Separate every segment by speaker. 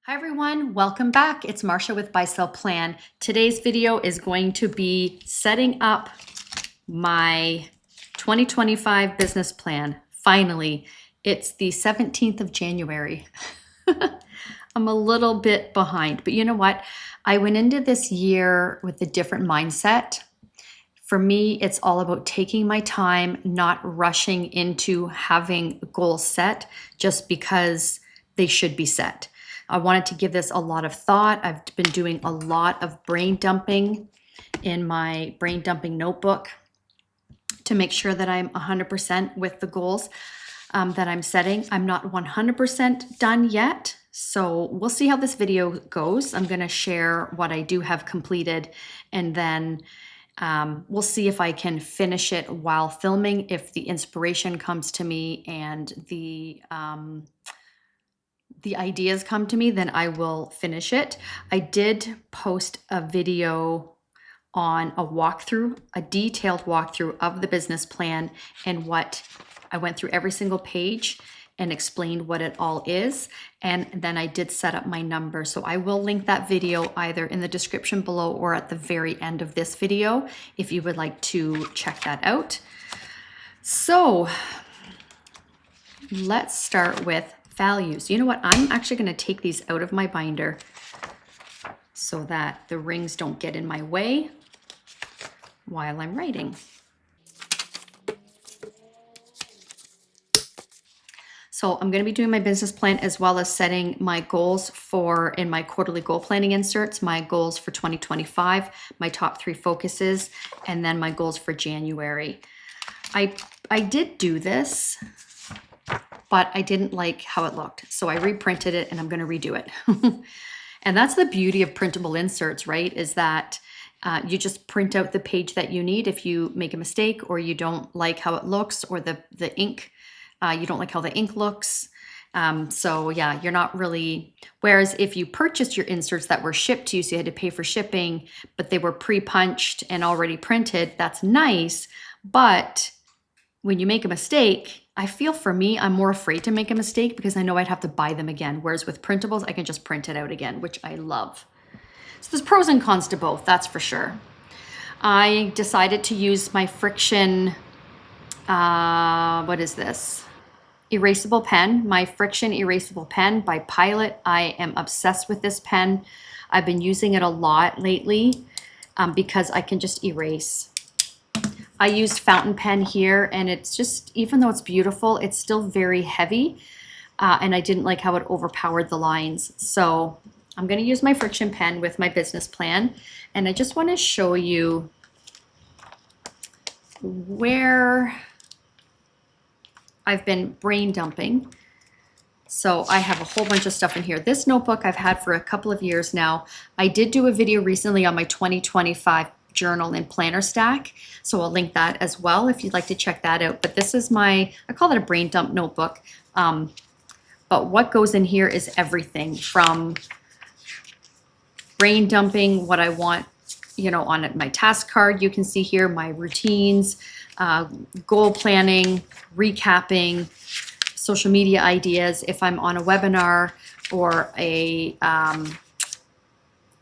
Speaker 1: Hi everyone, welcome back. It's Marsha with Buy Sell Plan. Today's video is going to be setting up my 2025 business plan. Finally, it's the 17th of January. I'm a little bit behind, but you know what? I went into this year with a different mindset. For me, it's all about taking my time, not rushing into having goals set just because they should be set. I wanted to give this a lot of thought. I've been doing a lot of brain dumping in my brain dumping notebook to make sure that I'm 100% with the goals that I'm setting. I'm not 100% done yet, so we'll see how this video goes. I'm going to share what I do have completed, and then we'll see if I can finish it while filming. If the inspiration comes to me and the ideas come to me, then I will finish it. I did post a video on a walkthrough, a detailed walkthrough of the business plan and what I went through every single page and explained what it all is. And then I did set up my numbers. So I will link that video either in the description below or at the very end of this video if you would like to check that out. So let's start with values. You know what? I'm actually going to take these out of my binder so that the rings don't get in my way while I'm writing. So I'm going to be doing my business plan as well as setting my goals for in my quarterly goal planning inserts, my goals for 2025, my top 3 focuses, and then my goals for January. I did do this, but I didn't like how it looked. So I reprinted it and I'm going to redo it. And that's the beauty of printable inserts, right? Is that you just print out the page that you need if you make a mistake or you don't like how it looks, or the ink, you don't like how the ink looks. So yeah, you're not really, whereas if you purchased your inserts that were shipped to you, so you had to pay for shipping, but they were pre-punched and already printed, that's nice. But when you make a mistake, I feel for me, I'm more afraid to make a mistake because I know I'd have to buy them again. Whereas with printables, I can just print it out again, which I love. So there's pros and cons to both, that's for sure. I decided to use my Friction, what is this? Erasable pen, my Friction erasable pen by Pilot. I am obsessed with this pen. I've been using it a lot lately because I can just erase. I used fountain pen here, and it's just, even though it's beautiful, it's still very heavy, and I didn't like how it overpowered the lines. So I'm going to use my Friction pen with my business plan, and I just want to show you where I've been brain dumping. So I have a whole bunch of stuff in here. This notebook I've had for a couple of years now. I did do a video recently on my 2025 journal and planner stack, so I'll link that as well if you'd like to check that out. But this is my, I call it a brain dump notebook, but what goes in here is everything from brain dumping, what I want, you know, on my task card. You can see here my routines, goal planning, recapping, social media ideas, if I'm on a webinar or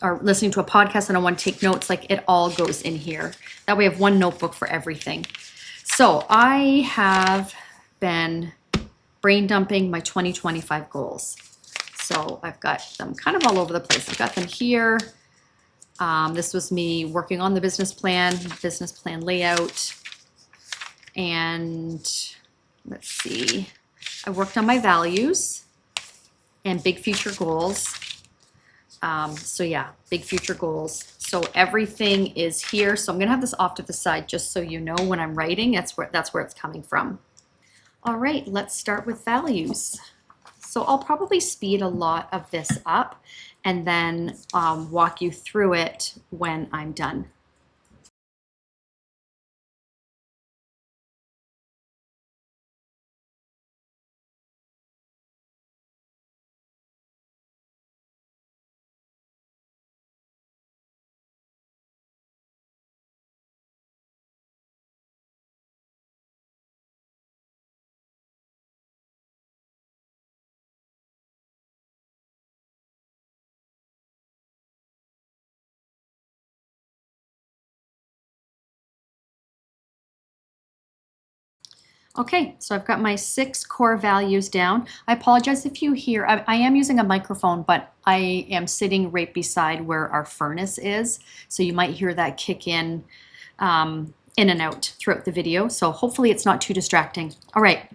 Speaker 1: or listening to a podcast and I want to take notes, like it all goes in here. That way I have one notebook for everything. So I have been brain dumping my 2025 goals. So I've got them kind of all over the place. I've got them here. This was me working on the business plan layout. And let's see, I worked on my values and big future goals. So yeah, big future goals. So everything is here. So I'm gonna have this off to the side just so you know when I'm writing, that's where it's coming from. All right, let's start with values. So I'll probably speed a lot of this up and then walk you through it when I'm done. Okay, so I've got my 6 core values down. I apologize if you hear, I am using a microphone, but I am sitting right beside where our furnace is. So you might hear that kick in and out throughout the video. So hopefully it's not too distracting. All right,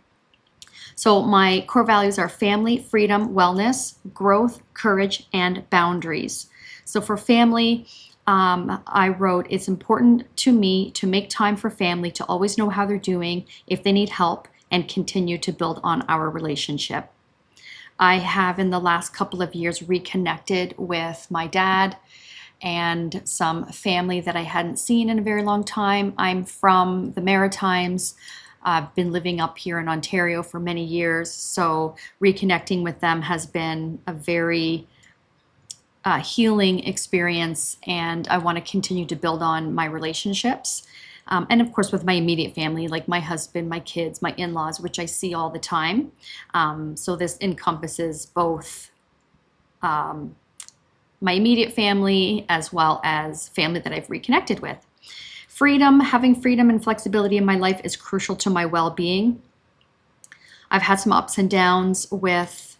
Speaker 1: so my core values are family, freedom, wellness, growth, courage, and boundaries. So for family, I wrote, it's important to me to make time for family, to always know how they're doing, if they need help, and continue to build on our relationship. I have in the last couple of years reconnected with my dad and some family that I hadn't seen in a very long time. I'm from the Maritimes. I've been living up here in Ontario for many years, so reconnecting with them has been a very healing experience, and I want to continue to build on my relationships. And of course, with my immediate family, like my husband, my kids, my in laws, which I see all the time. So this encompasses both my immediate family as well as family that I've reconnected with. Freedom, having freedom and flexibility in my life is crucial to my well being. I've had some ups and downs with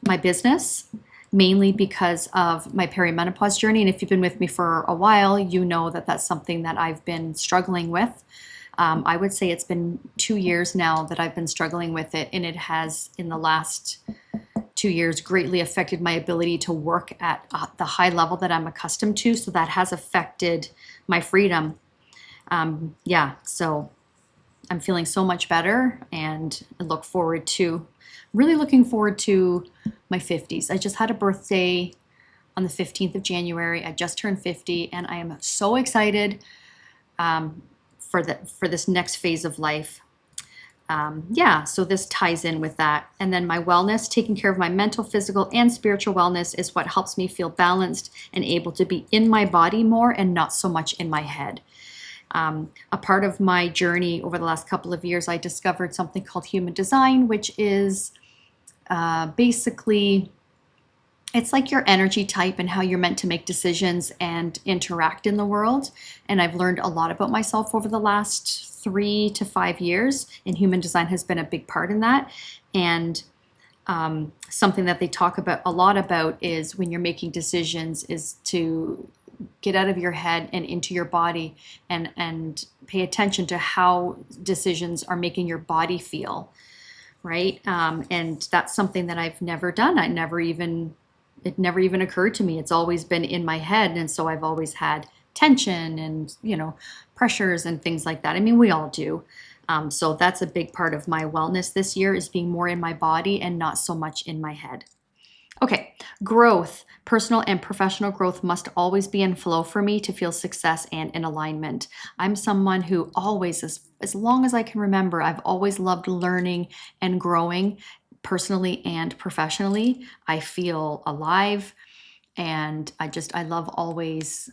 Speaker 1: my business, mainly because of my perimenopause journey. And if you've been with me for a while, you know that that's something that I've been struggling with. I would say it's been 2 years now that I've been struggling with it, and it has, in the last 2 years, greatly affected my ability to work at the high level that I'm accustomed to. So that has affected my freedom. So I'm feeling so much better, and I really looking forward to my 50s. I just had a birthday on the 15th of January. I just turned 50, and I am so excited for this next phase of life. So this ties in with that. And then my wellness, taking care of my mental, physical, and spiritual wellness is what helps me feel balanced and able to be in my body more and not so much in my head. A part of my journey over the last couple of years, I discovered something called human design, which is basically, it's like your energy type and how you're meant to make decisions and interact in the world. And I've learned a lot about myself over the last 3 to 5 years, and human design has been a big part in that. And something that they talk about a lot about is when you're making decisions is to get out of your head and into your body, and pay attention to how decisions are making your body feel, right? And that's something that I've never done. It never even occurred to me. It's always been in my head, and so I've always had tension and pressures and things like that. I mean, we all do. So that's a big part of my wellness this year, is being more in my body and not so much in my head. Okay, growth. Personal and professional growth must always be in flow for me to feel success and in alignment. I'm someone who always, as long as I can remember, I've always loved learning and growing personally and professionally. I feel alive, and I love always,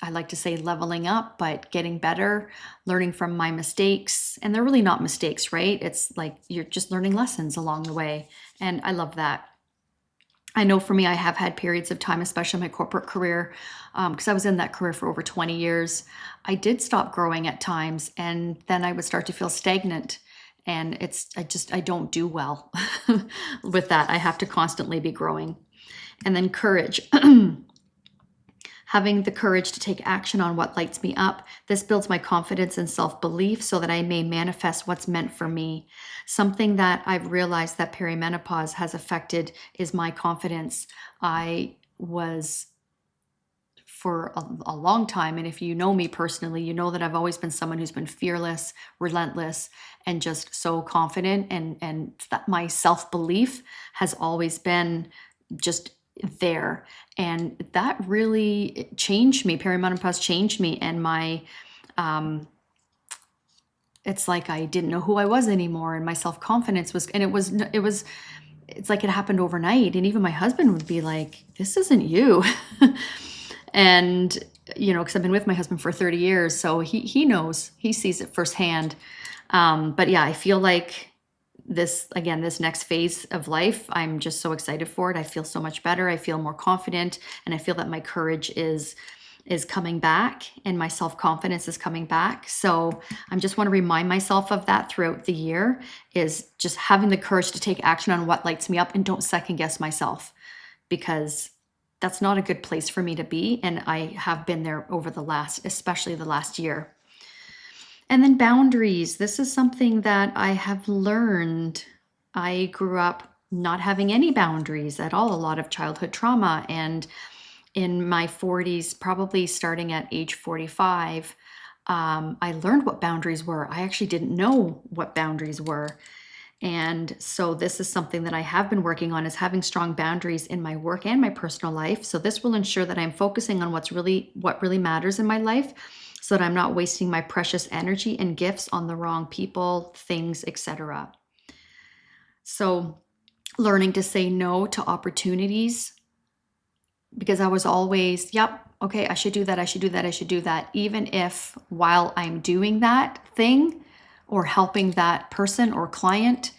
Speaker 1: I like to say leveling up, but getting better, learning from my mistakes. And they're really not mistakes, right? It's like you're just learning lessons along the way. And I love that. I know for me, I have had periods of time, especially in my corporate career, because I was in that career for over 20 years. I did stop growing at times, and then I would start to feel stagnant. And I don't do well with that. I have to constantly be growing. And then courage. Having the courage to take action on what lights me up. This builds my confidence and self-belief so that I may manifest what's meant for me. Something that I've realized that perimenopause has affected is my confidence. I was, for a long time, and if you know me personally, you know that I've always been someone who's been fearless, relentless, and just so confident, and that my self-belief has always been just there. And that really changed me. Perimenopause changed me, and my it's like I didn't know who I was anymore, and my self-confidence was, and it's like it happened overnight. And even my husband would be like, this isn't you. And because I've been with my husband for 30 years, so he knows, he sees it firsthand. But yeah, I feel like this next phase of life, I'm just so excited for it. I feel so much better. I feel more confident, and I feel that my courage is is coming back and my self-confidence is coming back. So I just want to remind myself of that throughout the year, is just having the courage to take action on what lights me up and don't second guess myself, because that's not a good place for me to be. And I have been there over the last, especially the last year. And then boundaries. This is something that I have learned. I grew up not having any boundaries at all, a lot of childhood trauma. And in my 40s, probably starting at age 45, I learned what boundaries were. I actually didn't know what boundaries were. And so this is something that I have been working on, is having strong boundaries in my work and my personal life. So this will ensure that I'm focusing on what really matters in my life, so that I'm not wasting my precious energy and gifts on the wrong people, things, etc. So learning to say no to opportunities, because I was always, yep, okay, I should do that, I should do that, I should do that, even if while I'm doing that thing or helping that person or client,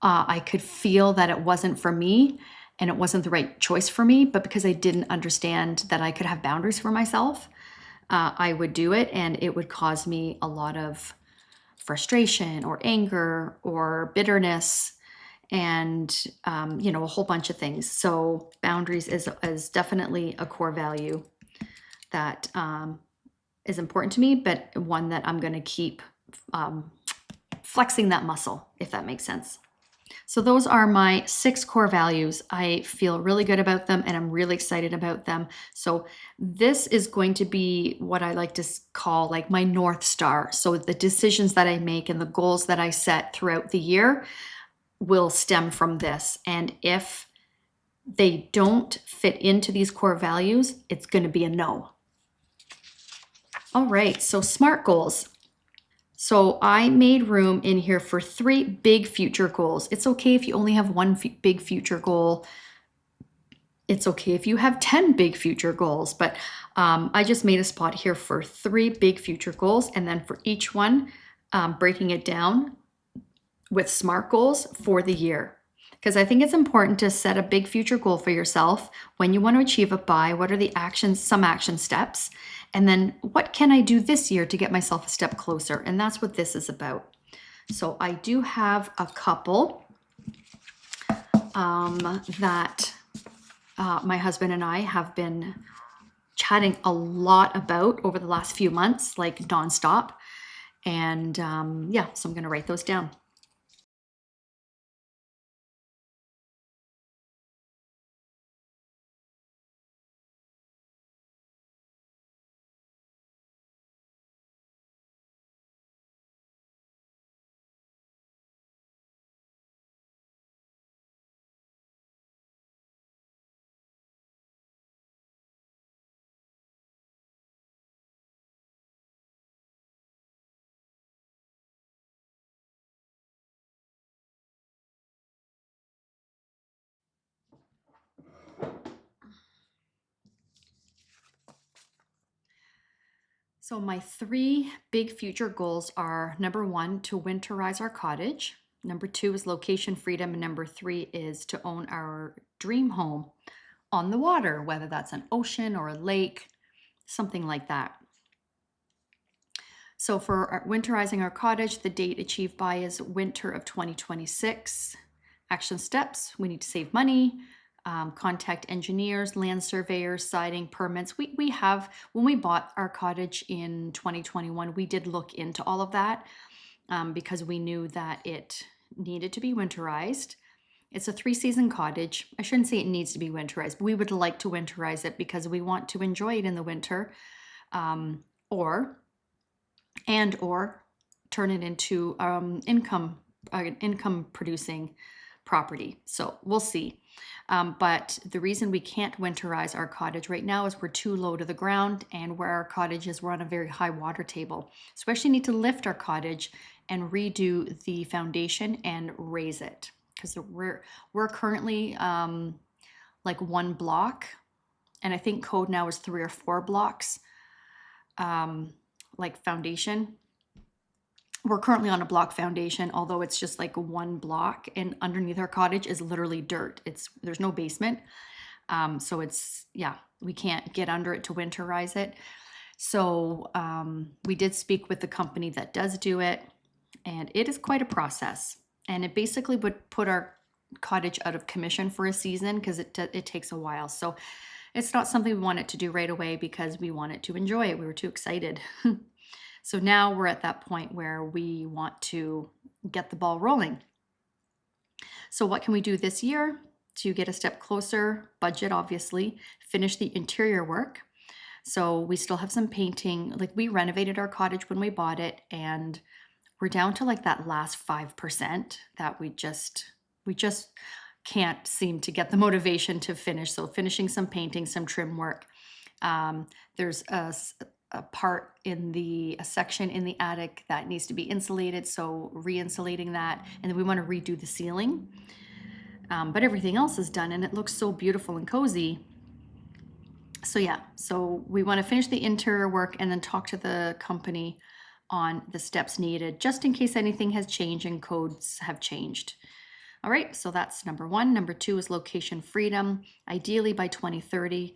Speaker 1: I could feel that it wasn't for me and it wasn't the right choice for me. But because I didn't understand that I could have boundaries for myself, I would do it, and it would cause me a lot of frustration or anger or bitterness, and a whole bunch of things. So boundaries is definitely a core value that is important to me, but one that I'm going to keep flexing that muscle, if that makes sense. So those are my 6 core values. I feel really good about them and I'm really excited about them. So this is going to be what I like to call like my North Star. So the decisions that I make and the goals that I set throughout the year will stem from this. And if they don't fit into these core values, it's going to be a no. All right, so SMART goals. So I made room in here for 3 big future goals. It's okay if you only have one big future goal. It's okay if you have 10 big future goals, but I just made a spot here for 3 big future goals, and then for each one, breaking it down with SMART goals for the year. Because I think it's important to set a big future goal for yourself, when you want to achieve it by, what are the actions, some action steps, and then what can I do this year to get myself a step closer? And that's what this is about. So I do have a couple that my husband and I have been chatting a lot about over the last few months, like nonstop. And yeah, so I'm going to write those down. So my 3 big future goals are: number 1, to winterize our cottage. Number 2 is location freedom. And number 3 is to own our dream home on the water, whether that's an ocean or a lake, something like that. So for winterizing our cottage, the date achieved by is winter of 2026. Action steps: we need to save money, contact engineers, land surveyors, siding, permits. We have, when we bought our cottage in 2021, we did look into all of that because we knew that it needed to be winterized. It's a 3-season cottage. I shouldn't say it needs to be winterized, but we would like to winterize it because we want to enjoy it in the winter, or turn it into income producing property. So we'll see. But the reason we can't winterize our cottage right now is we're too low to the ground, and where our cottage is, we're on a very high water table. So we actually need to lift our cottage and redo the foundation and raise it, because we're currently like 1 block, and I think code now is 3 or 4 blocks, like foundation. We're currently on a block foundation, although it's just like 1 block, and underneath our cottage is literally dirt. There's no basement. So it's, yeah, get under it to winterize it. So we did speak with the company that does do it, and it is quite a process. And it basically would put our cottage out of commission for a season because it takes a while. So it's not something we wanted to do right away because we wanted to enjoy it. We were too excited. So now we're at that point where we want to get the ball rolling. So what can we do this year to get a step closer? Budget, obviously. Finish the interior work. So we still have some painting. Like, we renovated our cottage when we bought it, and we're down to like that last 5% that we just can't seem to get the motivation to finish. So finishing some painting, some trim work. There's a part in a section in the attic that needs to be insulated, so re-insulating that, and then we want to redo the ceiling. But everything else is done, and it looks so beautiful and cozy. So yeah, so we want to finish the interior work and then talk to the company on the steps needed, just in case anything has changed and codes have changed. All right, so that's number one. Number two is location freedom. Ideally by 2030,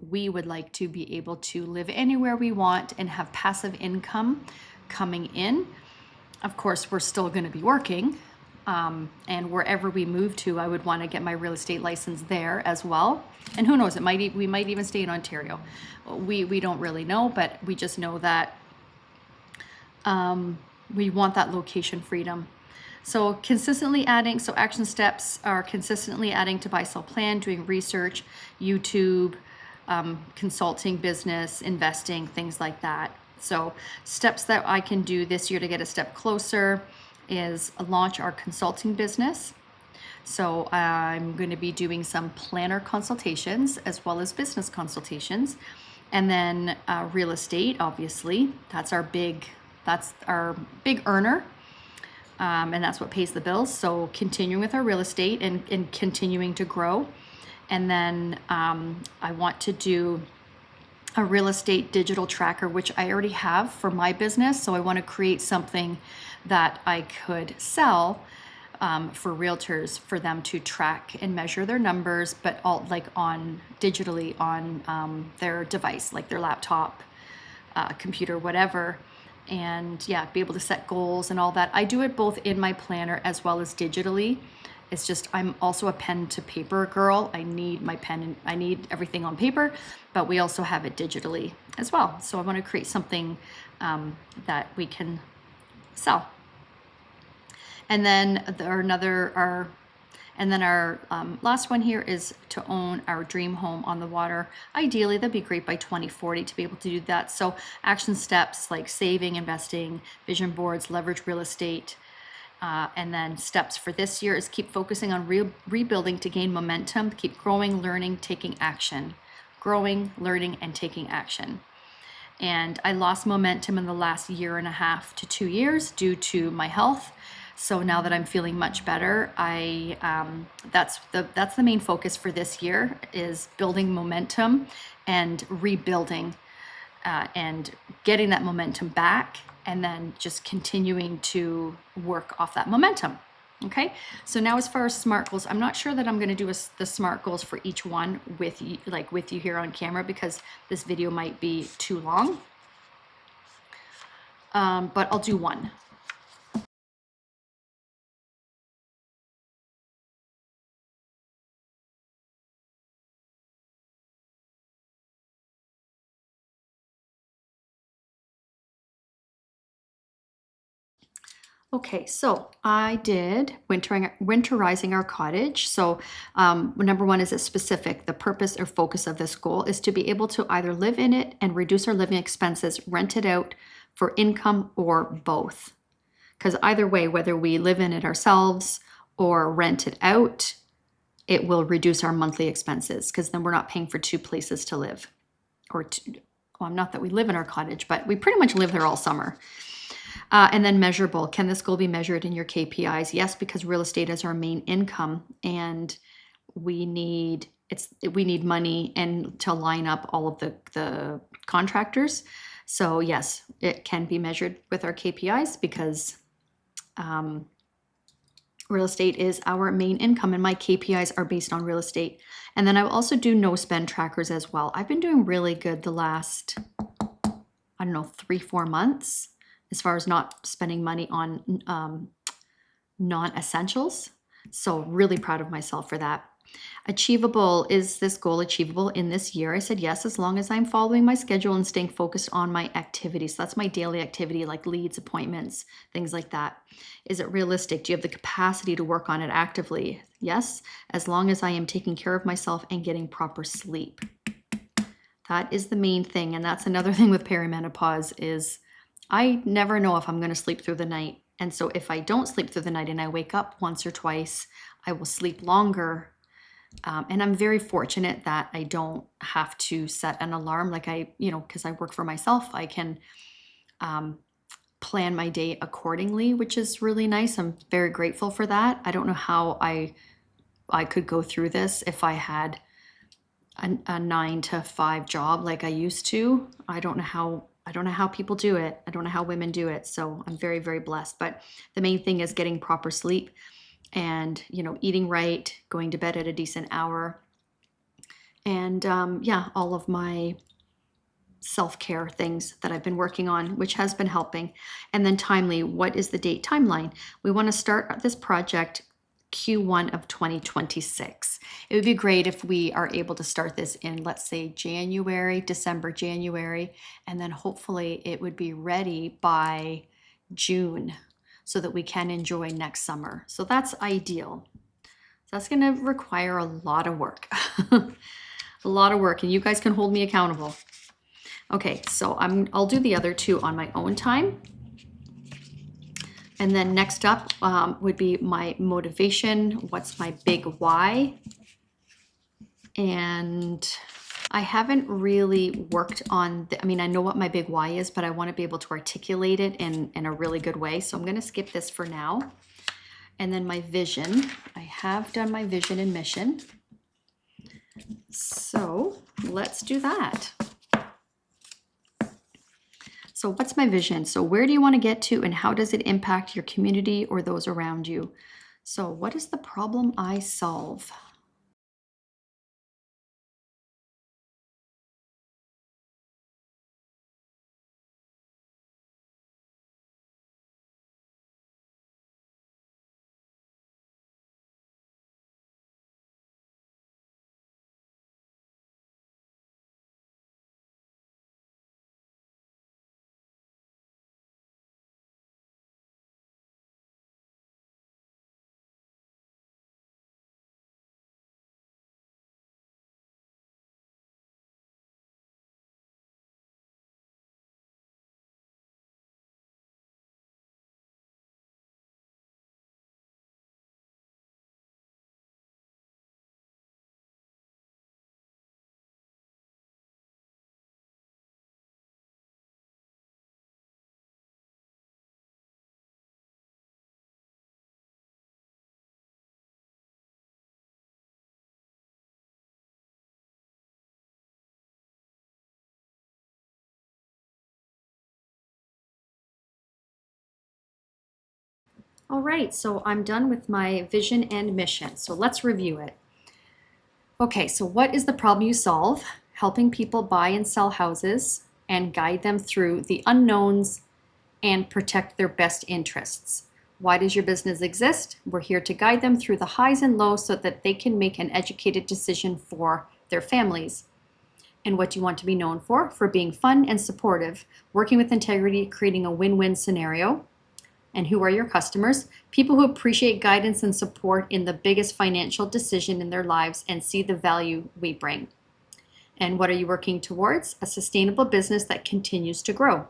Speaker 1: we would like to be able to live anywhere we want and have passive income coming in. Of course, we're still going to be working. And wherever we move to, I would want to get my real estate license there as well. And who knows, we might even stay in Ontario. We don't really know, but we just know that we want that location freedom. So action steps are consistently adding to buy, sell, plan, doing research, YouTube, consulting, business, investing, things like that. So steps that I can do this year to get a step closer is launch our consulting business. So I'm going to be doing some planner consultations as well as business consultations. And then real estate, obviously, that's our big earner. And that's what pays the bills. So continuing with our real estate and continuing to grow. And then I want to do a real estate digital tracker, which I already have for my business. So I want to create something that I could sell for realtors, for them to track and measure their numbers, but all digitally on their device, like their laptop, computer, whatever. And yeah, be able to set goals and all that. I do it both in my planner as well as digitally. It's just, I'm also a pen to paper girl. I need my pen and I need everything on paper, but we also have it digitally as well. So I want to create something that we can sell. And then our last one here is to own our dream home on the water. Ideally, that'd be great by 2040 to be able to do that. So action steps like saving, investing, vision boards, leverage real estate. And then steps for this year is keep focusing on rebuilding to gain momentum, keep growing, learning, taking action. Growing, learning, and taking action. And I lost momentum in the last 1.5 to 2 years due to my health. So now that I'm feeling much better, that's the main focus for this year, is building momentum and rebuilding and getting that momentum back, and then just continuing to work off that momentum. Okay, so now as far as SMART goals, I'm not sure that I'm going to do the SMART goals for each one with you here on camera, because this video might be too long. But I'll do one. Okay, so I did winterizing our cottage. So number one is specific. The purpose or focus of this goal is to be able to either live in it and reduce our living expenses, rent it out for income, or both. Because either way, whether we live in it ourselves or rent it out, it will reduce our monthly expenses, because then we're not paying for two places to live. Well, not that we live in our cottage, but we pretty much live there all summer. And then measurable. Can this goal be measured in your KPIs? Yes, because real estate is our main income, and we need money and to line up all of the contractors. So yes, it can be measured with our KPIs, because Real estate is our main income, and my KPIs are based on real estate. And then I will also do no spend trackers as well. I've been doing really good the last, I don't know, 3-4 months as far as not spending money on non-essentials. So really proud of myself for that. Achievable, is this goal achievable in this year? I said yes, as long as I'm following my schedule and staying focused on my activities. So that's my daily activity, like leads, appointments, things like that. Is it realistic? Do you have the capacity to work on it actively? Yes, as long as I am taking care of myself and getting proper sleep. That is the main thing. And that's another thing with perimenopause is I never know if I'm going to sleep through the night. And so if I don't sleep through the night and I wake up once or twice, I will sleep longer. And I'm very fortunate that I don't have to set an alarm like because I work for myself, I can plan my day accordingly, which is really nice. I'm very grateful for that. I don't know how I could go through this if I had a 9 to 5 job like I used to. I don't know how people do it. I don't know how women do it. So I'm very, very blessed. But the main thing is getting proper sleep and, eating right, going to bed at a decent hour. And all of my self-care things that I've been working on, which has been helping. And then timely, what is the date timeline? We want to start this project Q1 of 2026. It would be great if we are able to start this in, let's say, December, January, and then hopefully it would be ready by June so that we can enjoy next summer. So that's ideal. So that's going to require a lot of work, a lot of work, and you guys can hold me accountable. Okay, so I'll do the other two on my own time. And then next up would be my motivation. What's my big why? And I haven't really worked on, I know what my big why is, but I want to be able to articulate it in a really good way. So I'm going to skip this for now. And then my vision. I have done my vision and mission. So let's do that. So what's my vision? So where do you want to get to and how does it impact your community or those around you? So what is the problem I solve? All right, so I'm done with my vision and mission. So let's review it. Okay, so what is the problem you solve? Helping people buy and sell houses and guide them through the unknowns and protect their best interests. Why does your business exist? We're here to guide them through the highs and lows so that they can make an educated decision for their families. And what do you want to be known for? For being fun and supportive, working with integrity, creating a win-win scenario. And who are your customers? People who appreciate guidance and support in the biggest financial decision in their lives and see the value we bring. And what are you working towards? A sustainable business that continues to grow.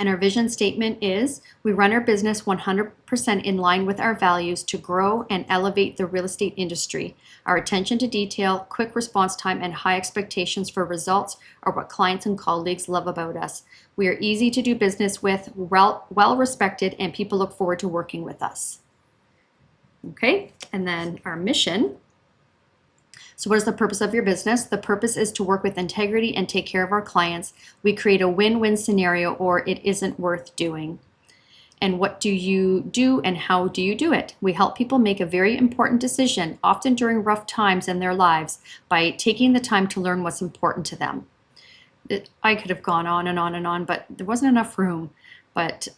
Speaker 1: And our vision statement is, we run our business 100% in line with our values to grow and elevate the real estate industry. Our attention to detail, quick response time, and high expectations for results are what clients and colleagues love about us. We are easy to do business with, well respected, and people look forward to working with us. Okay, and then our mission. So what is the purpose of your business? The purpose is to work with integrity and take care of our clients. We create a win-win scenario or it isn't worth doing. And what do you do and how do you do it? We help people make a very important decision, often during rough times in their lives, by taking the time to learn what's important to them. I could have gone on and on and on, but there wasn't enough room. But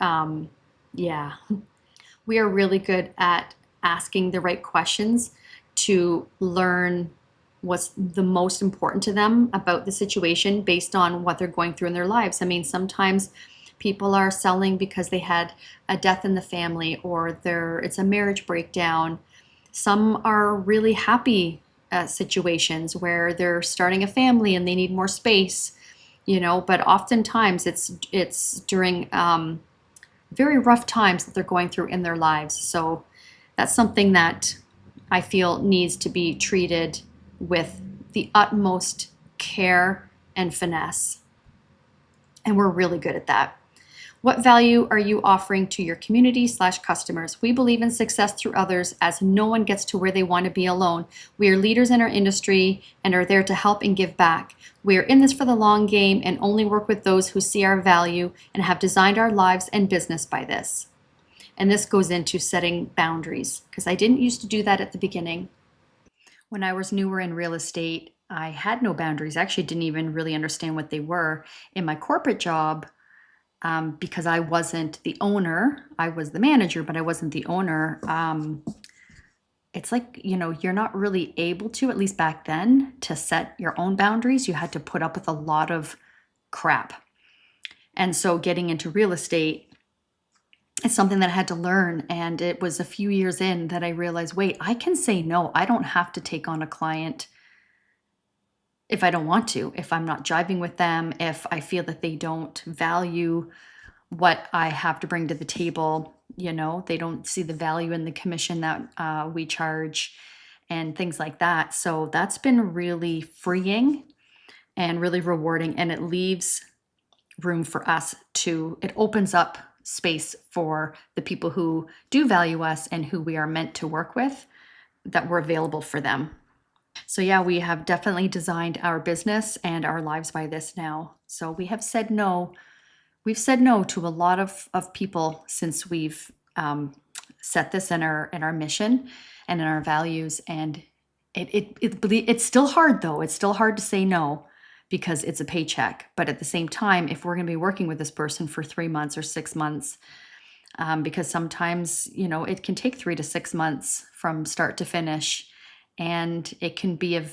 Speaker 1: yeah, we are really good at asking the right questions to learn what's the most important to them about the situation based on what they're going through in their lives. I mean, sometimes people are selling because they had a death in the family or it's a marriage breakdown. Some are really happy situations where they're starting a family and they need more space, but oftentimes it's during very rough times that they're going through in their lives. So that's something that I feel needs to be treated with the utmost care and finesse. And we're really good at that. What value are you offering to your community/customers? We believe in success through others, as no one gets to where they want to be alone. We are leaders in our industry and are there to help and give back. We are in this for the long game and only work with those who see our value and have designed our lives and business by this. And this goes into setting boundaries, because I didn't used to do that at the beginning. When I was newer in real estate, I had no boundaries. I actually didn't even really understand what they were. In my corporate job, because I wasn't the owner, I was the manager, but I wasn't the owner. It's like, you're not really able to, at least back then, to set your own boundaries. You had to put up with a lot of crap. And so getting into real estate, it's something that I had to learn. And it was a few years in that I realized, wait, I can say no. I don't have to take on a client if I don't want to, if I'm not jiving with them, if I feel that they don't value what I have to bring to the table, they don't see the value in the commission that we charge and things like that. So that's been really freeing and really rewarding. And it leaves room for us it opens up space for the people who do value us and who we are meant to work with, that we're available for them. So yeah, we have definitely designed our business and our lives by this now. So we have said no. We've said no to a lot of people since we've set this in our mission and in our values. And it's still hard though. It's still hard to say no because it's a paycheck. But at the same time, if we're going to be working with this person for 3 months or 6 months, because sometimes, it can take 3 to 6 months from start to finish. And it can be it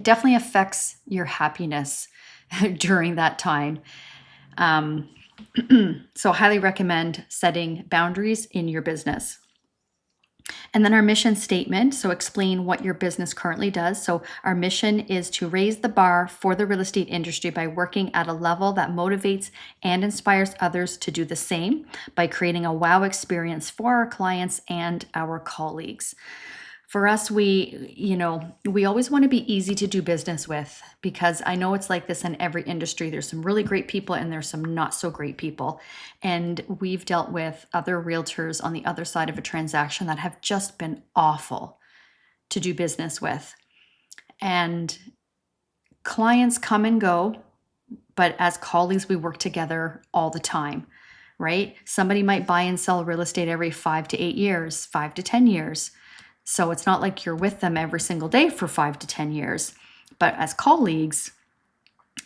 Speaker 1: definitely affects your happiness during that time. So highly recommend setting boundaries in your business. And then our mission statement. So explain what your business currently does. So our mission is to raise the bar for the real estate industry by working at a level that motivates and inspires others to do the same by creating a wow experience for our clients and our colleagues. For us, we always want to be easy to do business with, because I know it's like this in every industry. There's some really great people and there's some not so great people. And we've dealt with other realtors on the other side of a transaction that have just been awful to do business with. And clients come and go, but as colleagues, we work together all the time, right? Somebody might buy and sell real estate every 5 to 8 years, 5 to 10 years. So it's not like you're with them every single day for 5 to 10 years. But as colleagues,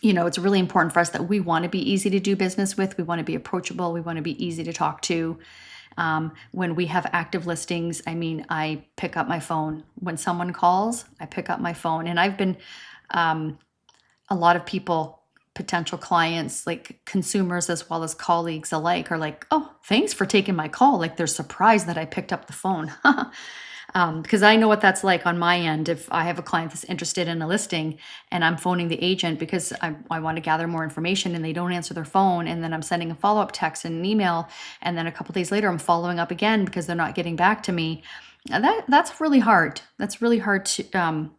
Speaker 1: it's really important for us that we want to be easy to do business with. We want to be approachable. We want to be easy to talk to. When we have active listings, I pick up my phone. When someone calls, I pick up my phone. And I've been, a lot of people, potential clients, like consumers as well as colleagues alike, are like, oh, thanks for taking my call. Like they're surprised that I picked up the phone. Because I know what that's like on my end. If I have a client that's interested in a listing and I'm phoning the agent because I want to gather more information and they don't answer their phone, and then I'm sending a follow-up text and an email, and then a couple days later I'm following up again because they're not getting back to me, that's really hard. That's really hard to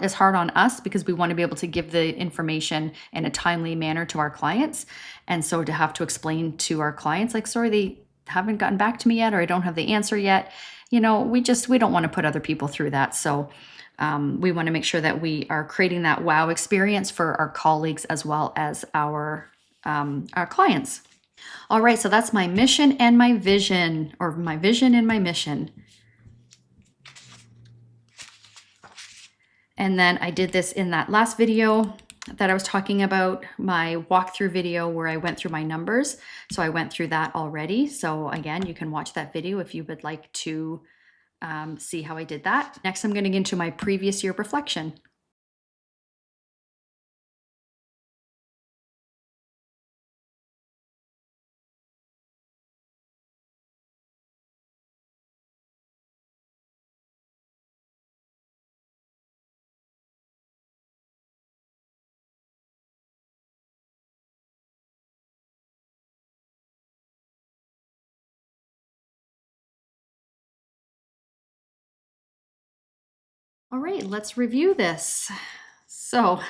Speaker 1: it's hard on us because we want to be able to give the information in a timely manner to our clients. And so to have to explain to our clients, like, sorry, they haven't gotten back to me yet, or I don't have the answer yet. We don't want to put other people through that. So we want to make sure that we are creating that wow experience for our colleagues as well as our clients. All right, so that's my mission and my vision, or my vision and my mission. And then I did this in that last video that I was talking about, my walkthrough video where I went through my numbers. So I went through that already. So again, you can watch that video if you would like to see how I did that. Next, I'm going to get into my previous year reflection. All right, let's review this. So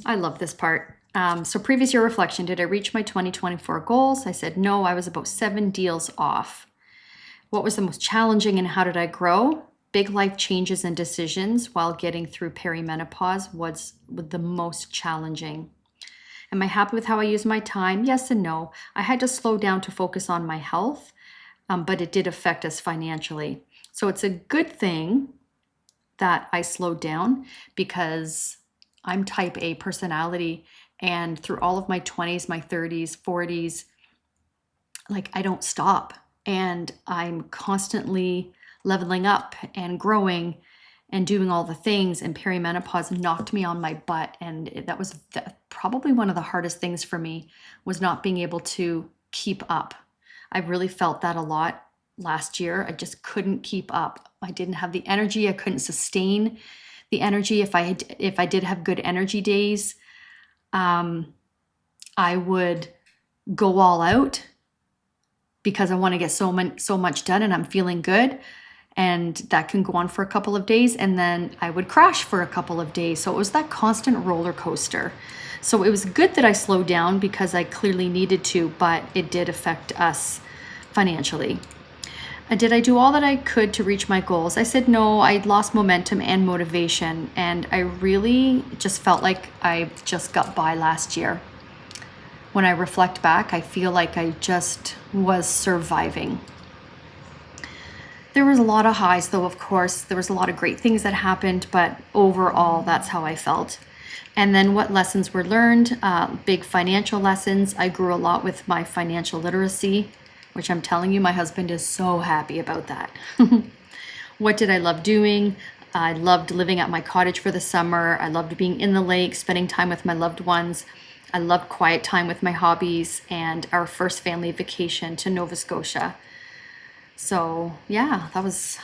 Speaker 1: I love this part. So previous year reflection, did I reach my 2024 goals? I said no, I was about 7 deals off. What was the most challenging and how did I grow? Big life changes and decisions while getting through perimenopause was the most challenging. Am I happy with how I use my time? Yes and no. I had to slow down to focus on my health, but it did affect us financially. So it's a good thing that I slowed down because I'm type A personality, and through all of my 20s, my 30s, 40s, like I don't stop, and I'm constantly leveling up and growing and doing all the things, and perimenopause knocked me on my butt, and that was probably one of the hardest things for me, was not being able to keep up. I really felt that a lot last year. I just couldn't keep up. I didn't have the energy. I couldn't sustain the energy. If I did have good energy days, I would go all out because I want to get so much done and I'm feeling good. And that can go on for a couple of days, and then I would crash for a couple of days. So it was that constant roller coaster. So it was good that I slowed down because I clearly needed to, but it did affect us financially. Did I do all that I could to reach my goals? I said no. I lost momentum and motivation, and I really just felt like I just got by last year. When I reflect back, I feel like I just was surviving. There was a lot of highs, though, of course. There was a lot of great things that happened, but overall, that's how I felt. And then what lessons were learned? Big financial lessons. I grew a lot with my financial literacy, which I'm telling you, my husband is so happy about that. What did I love doing? I loved living at my cottage for the summer. I loved being in the lake, spending time with my loved ones. I loved quiet time with my hobbies and our first family vacation to Nova Scotia. So yeah, that was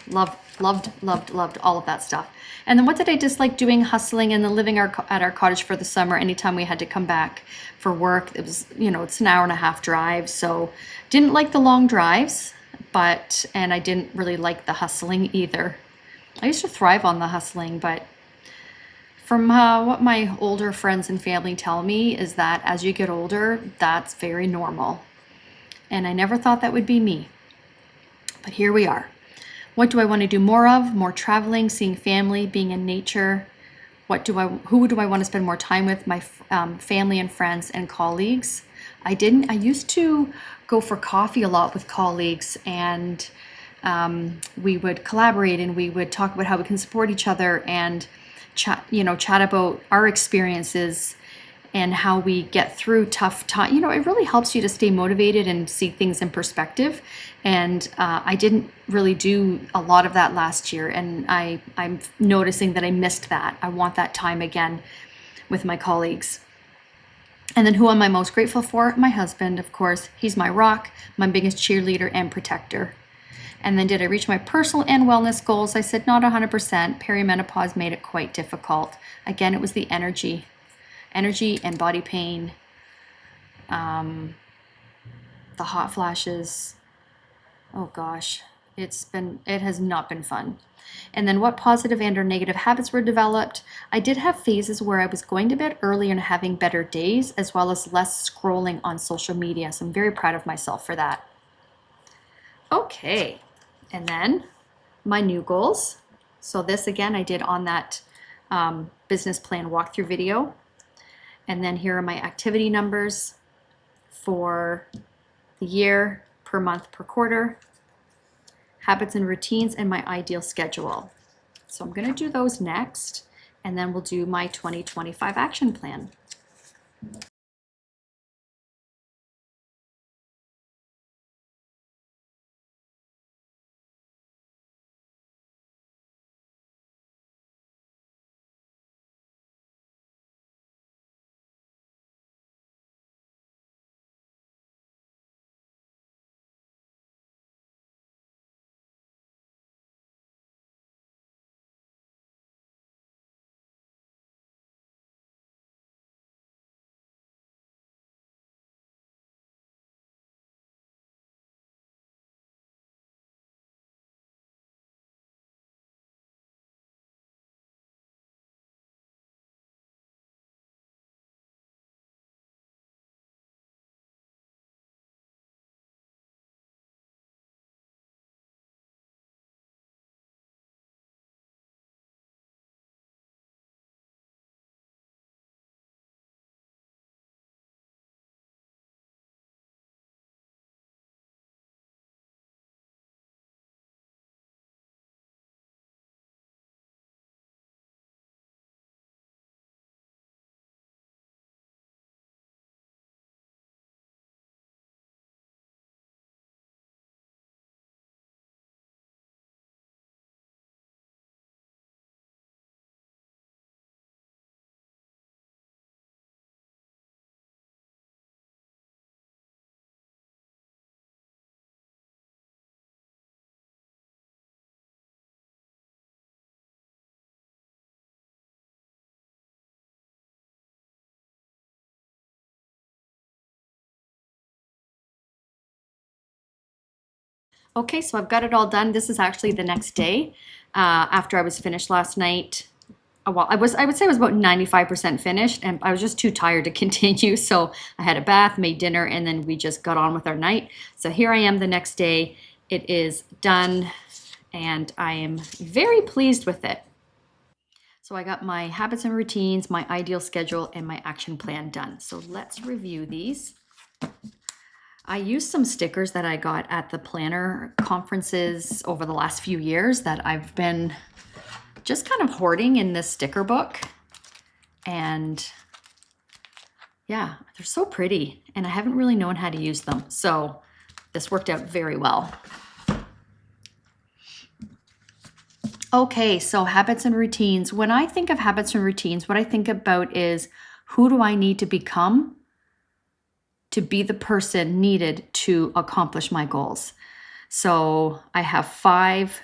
Speaker 1: loved all of that stuff. And then what did I dislike doing? Hustling and then living at our cottage for the summer. Anytime we had to come back for work, it was, it's an hour and a half drive. So didn't like the long drives, and I didn't really like the hustling either. I used to thrive on the hustling, but from what my older friends and family tell me is that as you get older, that's very normal. And I never thought that would be me. But here we are. What do I want to do more of? More traveling, seeing family, being in nature. Who do I want to spend more time with? My family and friends and colleagues. I used to go for coffee a lot with colleagues, and we would collaborate and we would talk about how we can support each other and chat about our experiences and how we get through tough time. It really helps you to stay motivated and see things in perspective. And I didn't really do a lot of that last year, and I'm noticing that I missed that. I want that time again with my colleagues. And then who am I most grateful for? My husband, of course. He's my rock, my biggest cheerleader and protector. And then did I reach my personal and wellness goals? I said not 100%. Perimenopause made it quite difficult. Again, it was the energy and body pain, the hot flashes. Oh gosh, it has not been fun. And then what positive and or negative habits were developed? I did have phases where I was going to bed early and having better days, as well as less scrolling on social media. So I'm very proud of myself for that. Okay, and then my new goals. So this again, I did on that business plan walkthrough video. And then here are my activity numbers. for the year, per month, per quarter, habits and routines, and my ideal schedule. So I'm going to do those next, and then we'll do my 2025 action plan. Okay, so I've got it all done. This is actually the next day after I was finished last night. Well, I would say I was about 95% finished, and I was just too tired to continue. So I had a bath, made dinner, and then we just got on with our night. So here I am the next day. It is done, and I am very pleased with it. So I got my habits and routines, my ideal schedule, and my action plan done. So let's review these. I used some stickers that I got at the planner conferences over the last few years that I've been just kind of hoarding in this sticker book. And yeah, they're so pretty, and I haven't really known how to use them. So this worked out very well. Okay, so habits and routines. When I think of habits and routines, what I think about is, who do I need to become to be the person needed to accomplish my goals? So I have 5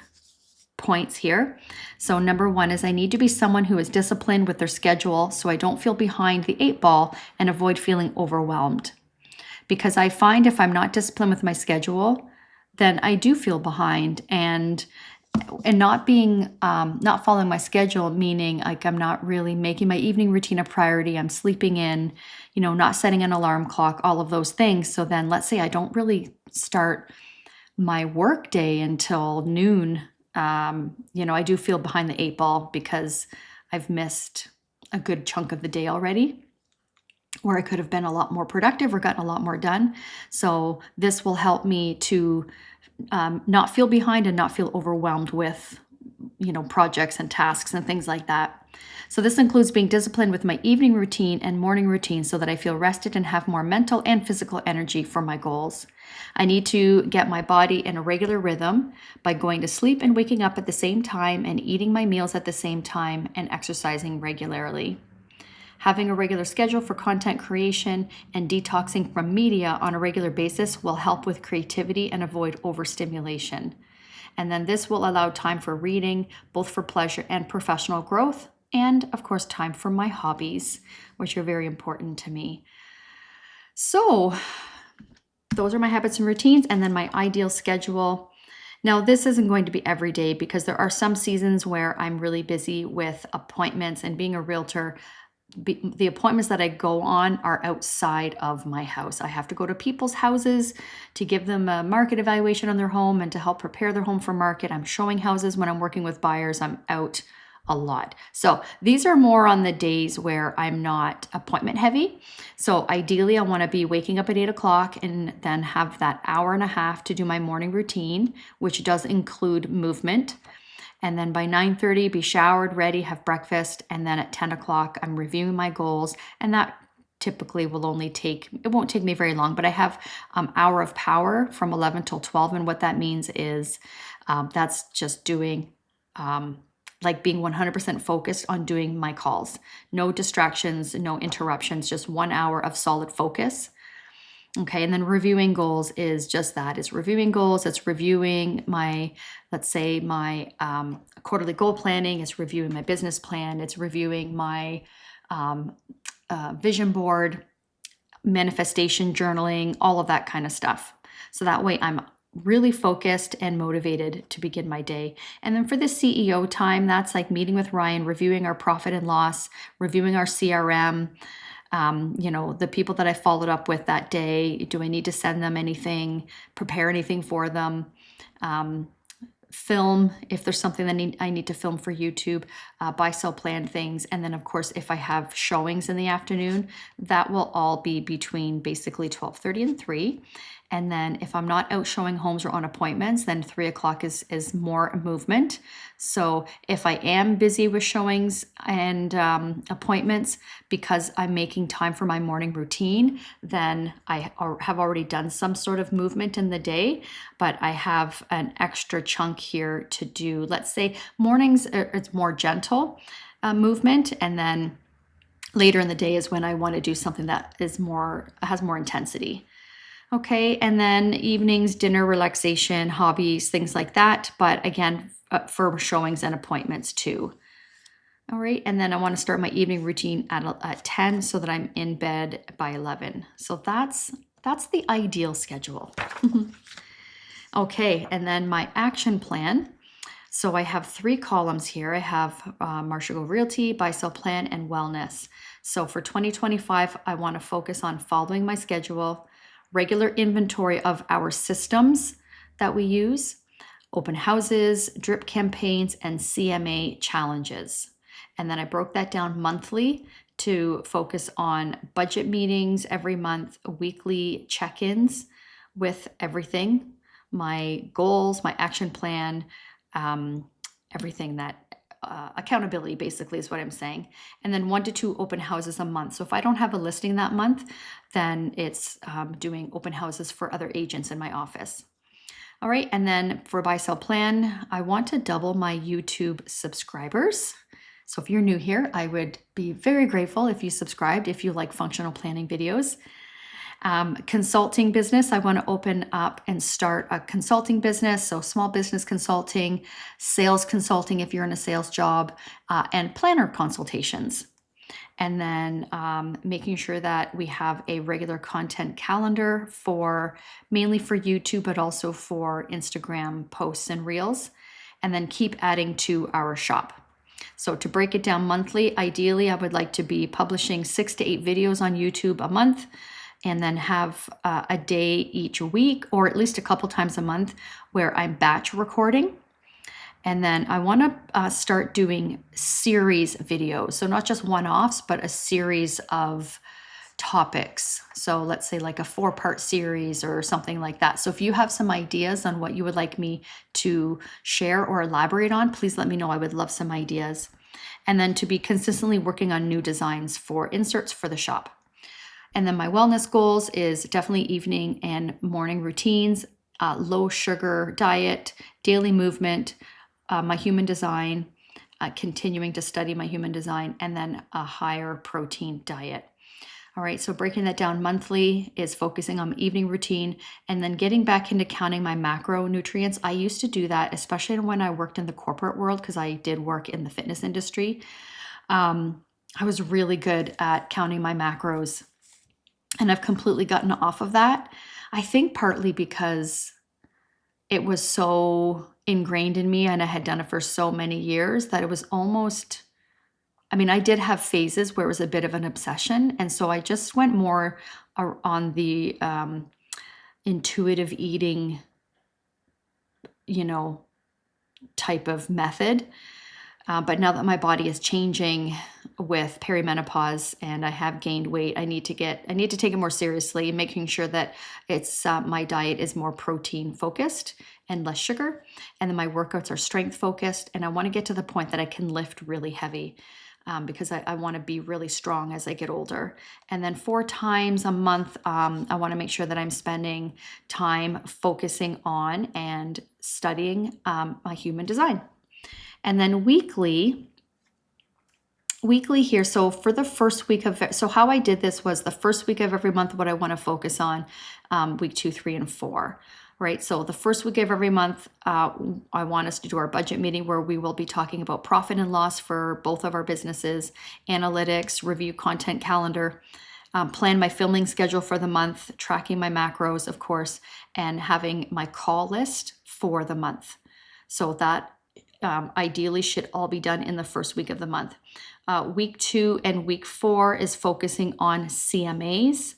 Speaker 1: points here. So number 1 is, I need to be someone who is disciplined with their schedule so I don't feel behind the 8 ball and avoid feeling overwhelmed. Because I find if I'm not disciplined with my schedule, then I do feel behind, and not following my schedule, meaning like I'm not really making my evening routine a priority. I'm sleeping in, not setting an alarm clock, all of those things. So then let's say I don't really start my work day until noon. I do feel behind the 8 ball because I've missed a good chunk of the day already, where I could have been a lot more productive or gotten a lot more done. So this will help me to not feel behind and not feel overwhelmed with, projects and tasks and things like that. So this includes being disciplined with my evening routine and morning routine so that I feel rested and have more mental and physical energy for my goals. I need to get my body in a regular rhythm by going to sleep and waking up at the same time, and eating my meals at the same time, and exercising regularly. Having a regular schedule for content creation and detoxing from media on a regular basis will help with creativity and avoid overstimulation. And then this will allow time for reading, both for pleasure and professional growth, and of course, time for my hobbies, which are very important to me. So those are my habits and routines, and then my ideal schedule. Now, this isn't going to be every day because there are some seasons where I'm really busy with appointments, and being a realtor, the appointments that I go on are outside of my house. I have to go to people's houses to give them a market evaluation on their home and to help prepare their home for market. I'm showing houses when I'm working with buyers. I'm out a lot. So these are more on the days where I'm not appointment heavy. So ideally, I want to be waking up at 8 o'clock and then have that hour and a half to do my morning routine, which does include movement. And then by 9:30, be showered, ready, have breakfast. And then at 10 o'clock, I'm reviewing my goals. And that typically will only take, it won't take me very long, but I have hour of power from 11 till 12. And what that means is that's just doing like being 100% focused on doing my calls. No distractions, no interruptions, just 1 hour of solid focus. Okay, and then reviewing goals is just that. It's reviewing goals. It's reviewing my, let's say, my quarterly goal planning. It's reviewing my business plan. It's reviewing my vision board, manifestation journaling, all of that kind of stuff. So that way I'm really focused and motivated to begin my day. And then for the CEO time, that's like meeting with Ryan, reviewing our profit and loss, reviewing our CRM, the people that I followed up with that day. Do I need to send them anything, prepare anything for them? Film if there's something that I need to film for YouTube, buy, sell, plan things. And then of course, if I have showings in the afternoon, that will all be between basically 12:30 and 3. And then if I'm not out showing homes or on appointments, then 3 o'clock is more movement. So if I am busy with showings and appointments, because I'm making time for my morning routine, then I have already done some sort of movement in the day, but I have an extra chunk here to do. Let's say mornings, it's more gentle movement. And then later in the day is when I want to do something that has more intensity. Okay, and then evenings, dinner, relaxation, hobbies, things like that. But again, for showings and appointments too. All right, and then I want to start my evening routine at 10 so that I'm in bed by 11. So that's the ideal schedule. Okay, and then my action plan. So I have 3 columns here. I have Marshall Go Realty, Buy Sell Plan, and Wellness. So for 2025, I want to focus on following my schedule, regular inventory of our systems that we use, open houses, drip campaigns, and CMA challenges. And then I broke that down monthly to focus on budget meetings every month, weekly check-ins with everything, my goals, my action plan, everything that accountability basically is what I'm saying. And then 1 to 2 open houses a month. So if I don't have a listing that month, then it's doing open houses for other agents in my office. All right, and then for buy sell plan, I want to double my YouTube subscribers. So if you're new here, I would be very grateful if you subscribed, if you like functional planning videos. Consulting business, I want to open up and start a consulting business. So small business consulting, sales consulting if you're in a sales job, and planner consultations. And then making sure that we have a regular content calendar mainly for YouTube, but also for Instagram posts and reels, and then keep adding to our shop. So to break it down monthly, ideally, I would like to be publishing 6 to 8 videos on YouTube a month, and then have a day each week, or at least a couple times a month, where I'm batch recording. And then I want to start doing series videos. So not just one-offs, but a series of topics. So let's say like a 4-part series or something like that. So if you have some ideas on what you would like me to share or elaborate on, please let me know. I would love some ideas. And then to be consistently working on new designs for inserts for the shop. And then my wellness goals is definitely evening and morning routines, low sugar diet, daily movement, my human design, continuing to study my human design, and then a higher protein diet. All right, so breaking that down monthly is focusing on evening routine, and then getting back into counting my macronutrients. I used to do that, especially when I worked in the corporate world, because I did work in the fitness industry. I was really good at counting my macros, and I've completely gotten off of that. I think partly because it was so ingrained in me and I had done it for so many years that it was almost, I did have phases where it was a bit of an obsession. And so I just went more on the intuitive eating, type of method. But now that my body is changing with perimenopause and I have gained weight, I need to take it more seriously, making sure that it's my diet is more protein focused and less sugar, and then my workouts are strength focused. And I want to get to the point that I can lift really heavy. Because I want to be really strong as I get older. And then 4 times a month, I want to make sure that I'm spending time focusing on and studying my human design. And then weekly here. So for the first week so how I did this was the first week of every month, what I want to focus on, week 2, 3, and 4. Right. So the first week of every month, I want us to do our budget meeting where we will be talking about profit and loss for both of our businesses, analytics, review content calendar, plan my filming schedule for the month, tracking my macros, of course, and having my call list for the month. So that ideally should all be done in the first week of the month. Week 2 and week 4 is focusing on CMAs.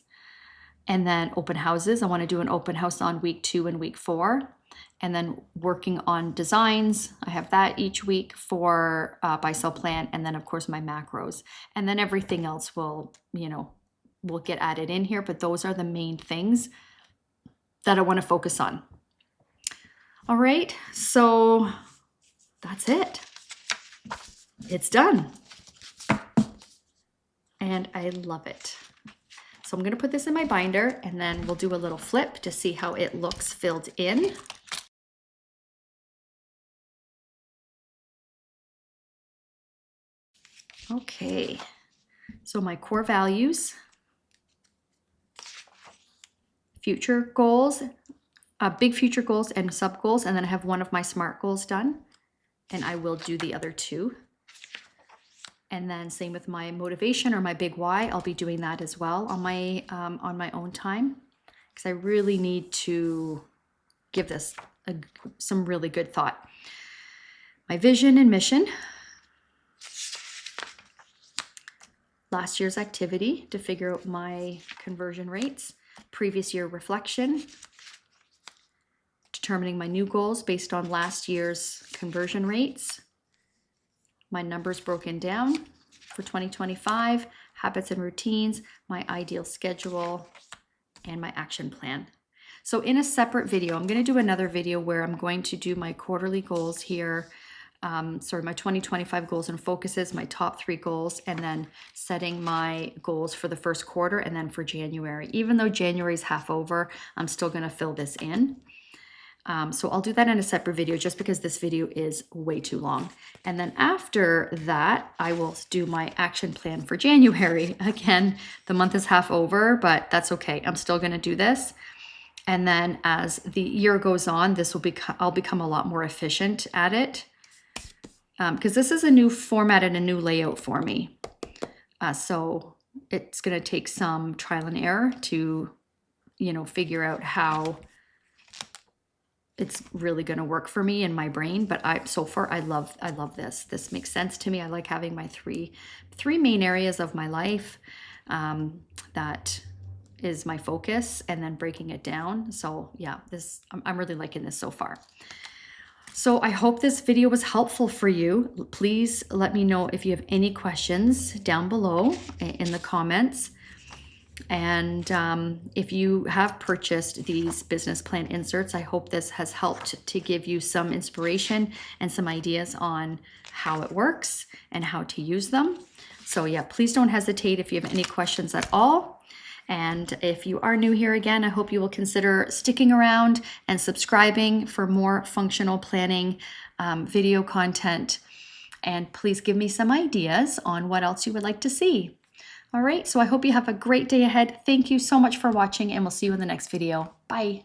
Speaker 1: And then open houses. I want to do an open house on week 2 and week 4. And then working on designs. I have that each week for buy, sell, plan. And then of course my macros. And then everything else will get added in here. But those are the main things that I want to focus on. All right. So that's it. It's done. And I love it. So I'm going to put this in my binder and then we'll do a little flip to see how it looks filled in. Okay, so my core values, future goals, big future goals and sub goals, and then I have one of my SMART goals done, and I will do the other 2. And then same with my motivation or my big why, I'll be doing that as well on my own time, because I really need to give this some really good thought. My vision and mission, last year's activity to figure out my conversion rates, previous year reflection, determining my new goals based on last year's conversion rates, my numbers broken down for 2025, habits and routines, my ideal schedule, and my action plan. So in a separate video, I'm going to do another video where I'm going to do my quarterly goals here, my 2025 goals and focuses, my top 3 goals, and then setting my goals for the first quarter and then for January. Even though January is half over, I'm still going to fill this in. So I'll do that in a separate video just because this video is way too long. And then after that, I will do my action plan for January. Again, the month is half over, but that's okay. I'm still going to do this. And then as the year goes on, I'll become a lot more efficient at it. Because this is a new format and a new layout for me. So it's going to take some trial and error to, figure out how it's really going to work for me in my brain. But so far I love this. This makes sense to me. I like having my three main areas of my life that is my focus, and then breaking it down. So yeah, I'm really liking this so far. So I hope this video was helpful for you. Please let me know if you have any questions down below in the comments. And if you have purchased these business plan inserts, I hope this has helped to give you some inspiration and some ideas on how it works and how to use them. So yeah, please don't hesitate if you have any questions at all. And if you are new here again, I hope you will consider sticking around and subscribing for more functional planning video content. And please give me some ideas on what else you would like to see. All right, so I hope you have a great day ahead. Thank you so much for watching, and we'll see you in the next video. Bye.